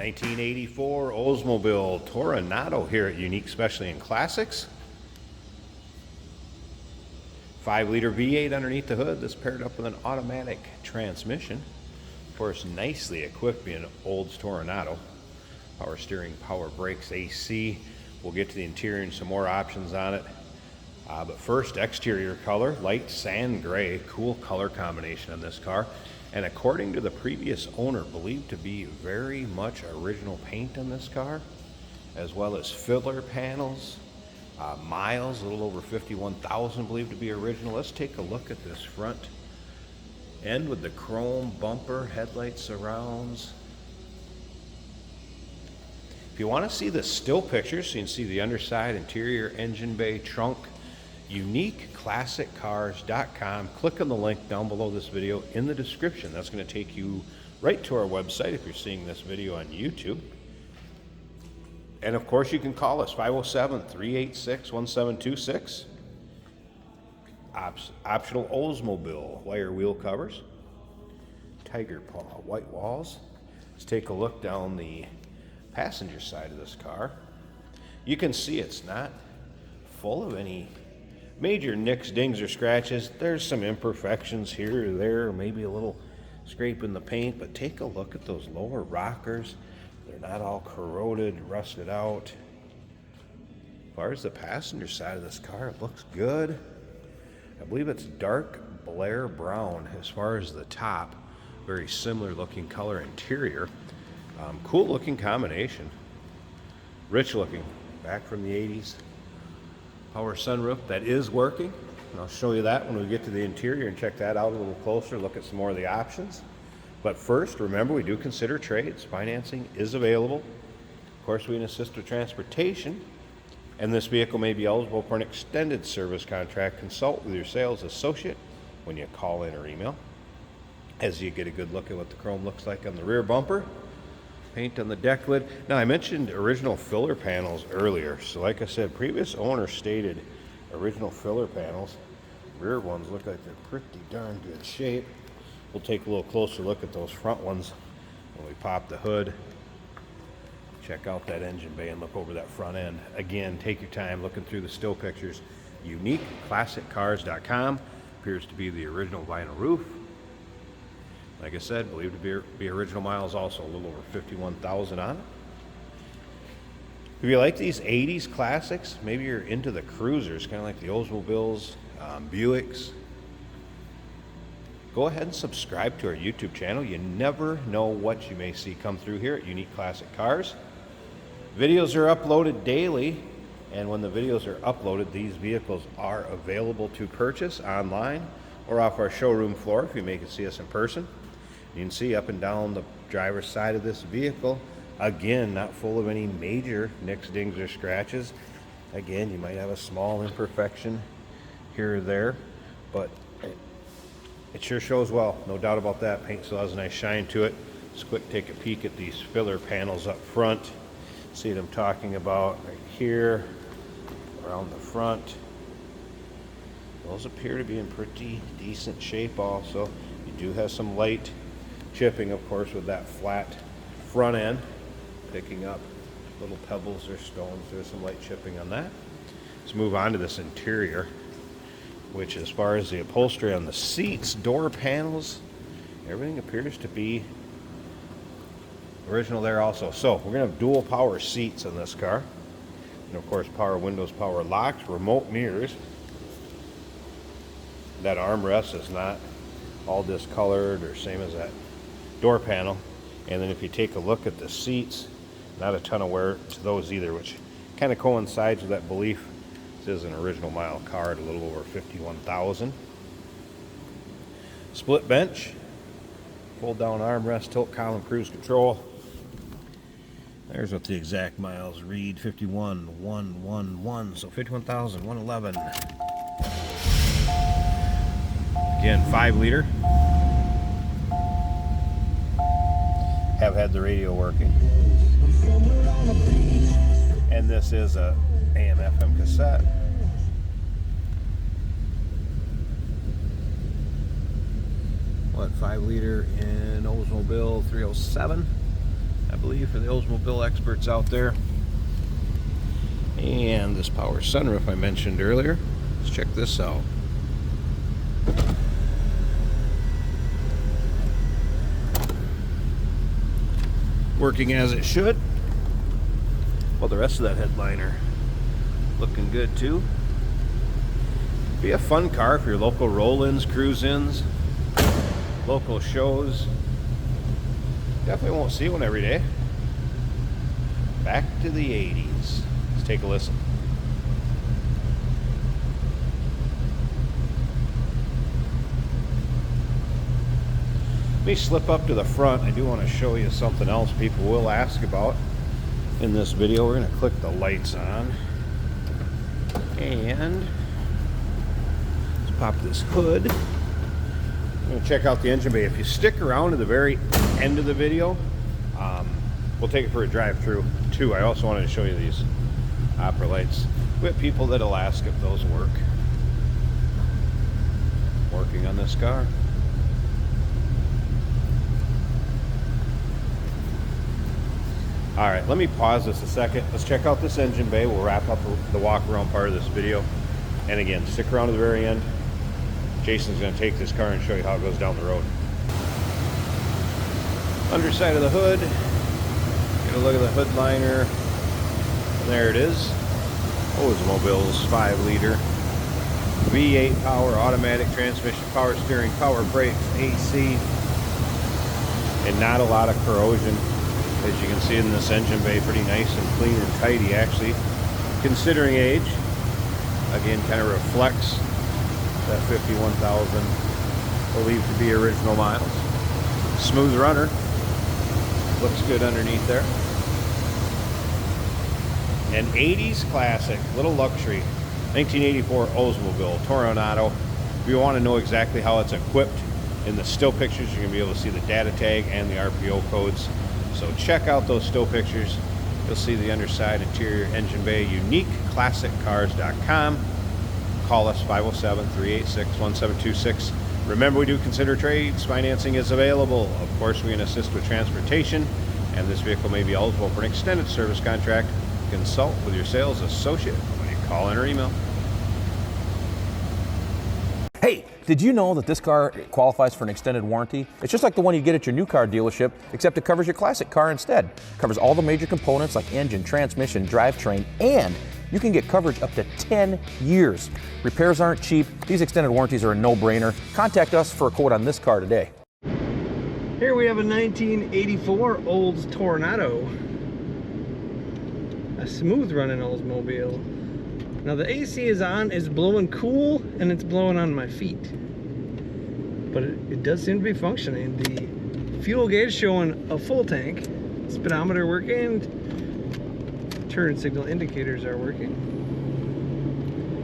1984 Oldsmobile Toronado here at Unique Specialty and Classics. 5-liter V8 underneath the hood. This paired up with an automatic transmission. Of course, nicely equipped being Olds Toronado. Power steering, power brakes, AC. We'll get to the interior and some more options on it. But first, exterior color, light sand gray. Cool color combination on this car. And according to the previous owner, believed to be very much original paint on this car, as well as filler panels. Miles, a little over 51,000, believed to be original. Let's take a look at this front end with the chrome bumper, headlight surrounds. If you want to see the still pictures, so you can see the underside, interior, engine bay, trunk, uniqueclassiccars.com. Click on the link down below this video in the description. That's going to take you right to our website if you're seeing this video on YouTube. And of course, you can call us 507-386-1726. Optional Oldsmobile wire wheel covers, tiger paw white walls. Let's take a look down the passenger side of this car. You can see it's not full of any major nicks, dings, or scratches. There's some imperfections here or there, maybe a little scrape in the paint, but take a look at those lower rockers. They're not all corroded, rusted out. As far as the passenger side of this car, it looks good. I believe it's dark Blair brown as far as the top. Very similar looking color interior. Cool looking combination. Rich looking, back from the 80s. Power sunroof that is working. And I'll show you that when we get to the interior and check that out a little closer, look at some more of the options. But first, remember, we do consider trades. Financing is available. Of course, we can assist with transportation. And this vehicle may be eligible for an extended service contract. Consult with your sales associate when you call in or email, as you get a good look at what the chrome looks like on the rear bumper. Paint on the deck lid. Now, I mentioned original filler panels earlier. So like I said, previous owner stated original filler panels. Rear ones look like they're pretty darn good shape. We'll take a little closer look at those front ones when we pop the hood. Check out that engine bay and look over that front end. Again, take your time looking through the still pictures. UniqueClassicCars.com. Appears to be the original vinyl roof. Like I said, believed to be original miles, also a little over 51,000 on it. If you like these 80s classics, maybe you're into the cruisers, kind of like the Oldsmobiles, Buicks, go ahead and subscribe to our YouTube channel. You never know what you may see come through here at Unique Classic Cars. Videos are uploaded daily, and when the videos are uploaded, these vehicles are available to purchase online or off our showroom floor if you make it see us in person. You can see up and down the driver's side of this vehicle, again, not full of any major nicks, dings, or scratches. Again, you might have a small imperfection here or there, but it sure shows well, no doubt about that. Paint still has a nice shine to it. Let's quick take a peek at these filler panels up front. See what I'm talking about right here, around the front. Those appear to be in pretty decent shape also. You do have some light chipping, of course, with that flat front end, picking up little pebbles or stones. There's some light chipping on that. Let's move on to this interior, which, as far as the upholstery on the seats, door panels, everything appears to be original there also. So we're going to have dual power seats on this car. And of course, power windows, power locks, remote mirrors. That armrest is not all discolored or same as that door panel. And then if you take a look at the seats, not a ton of wear to those either, which kind of coincides with that belief. This is an original mile car at a little over 51,000. Split bench, fold down armrest, tilt column, cruise control. There's what the exact miles read, 51,111, so 51,111. Again, 5-liter. Have had the radio working. And this is a AM/FM cassette. What, 5-liter in Oldsmobile 307. I believe, for the Oldsmobile experts out there. And this power sunroof I mentioned earlier. Let's check this out. Working as it should. Well, the rest of that headliner looking good too. Be a fun car for your local roll-ins, cruise-ins, local shows. Definitely won't see one every day. Back to the 80s. Let's take a listen. Let me slip up to the front. I do want to show you something else people will ask about in this video. We're going to click the lights on. And let's pop this hood. I'm going to check out the engine bay. If you stick around to the very end of the video, we'll take it for a drive through too. I also wanted to show you these opera lights. We have people that'll ask if those work. Working on this car. All right, let me pause this a second. Let's check out this engine bay. We'll wrap up the walk around part of this video. And again, stick around to the very end. Jason's going to take this car and show you how it goes down the road. Underside of the hood. Get a look at the hood liner. And there it is. Oldsmobile's 5-liter. V8 power, automatic transmission, power steering, power brakes, AC. And not a lot of corrosion. As you can see in this engine bay, pretty nice and clean and tidy actually. Considering age, again, kind of reflects that 51,000 believed to be original miles. Smooth runner. Looks good underneath there. An 80s classic, little luxury. 1984 Oldsmobile Toronado. If you want to know exactly how it's equipped, in the still pictures you're going to be able to see the data tag and the RPO codes. So check out those still pictures. You'll see the underside, interior, engine bay, uniqueclassiccars.com. Call us 507-386-1726. Remember, we do consider trades. Financing is available. Of course, we can assist with transportation, and this vehicle may be eligible for an extended service contract. Consult with your sales associate when you call in or email. Hey, did you know that this car qualifies for an extended warranty? It's just like the one you get at your new car dealership, except it covers your classic car instead. It covers all the major components like engine, transmission, drivetrain, and you can get coverage up to 10 years. Repairs aren't cheap. These extended warranties are a no-brainer. Contact us for a quote on this car today. Here we have a 1984 Olds Toronado. A smooth running Oldsmobile. Now the AC is on, it's blowing cool, and it's blowing on my feet. But it does seem to be functioning. The fuel gauge showing a full tank. Speedometer working. Turn signal indicators are working.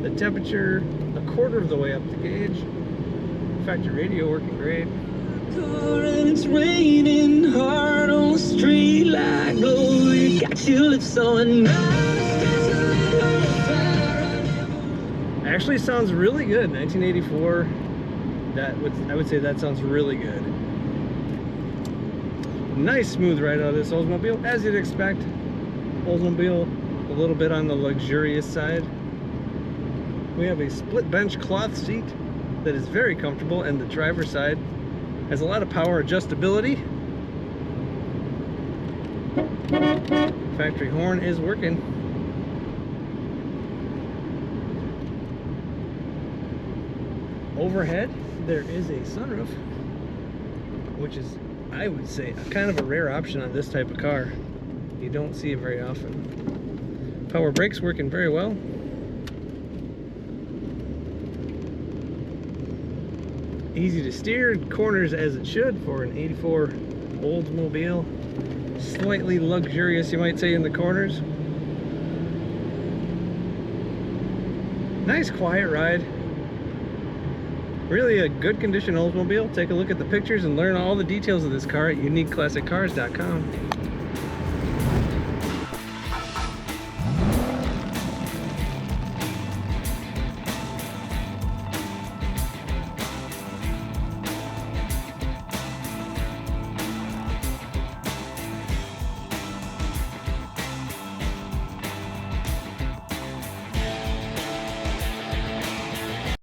The temperature a quarter of the way up the gauge. Factory radio working great. It's raining hard on the street like glow. You got your lips on. Actually sounds really good. 1984. I would say that sounds really good. Nice smooth ride out of this Oldsmobile, as you'd expect. Oldsmobile, a little bit on the luxurious side. We have a split bench cloth seat that is very comfortable, and the driver's side has a lot of power adjustability. Factory horn is working. Overhead, there is a sunroof, which is, I would say, a kind of a rare option on this type of car. You don't see it very often. Power brakes working very well. Easy to steer, corners as it should for an 84 Oldsmobile. Slightly luxurious, you might say, in the corners. Nice quiet ride. Really a good condition Oldsmobile. Take a look at the pictures and learn all the details of this car at uniqueclassiccars.com.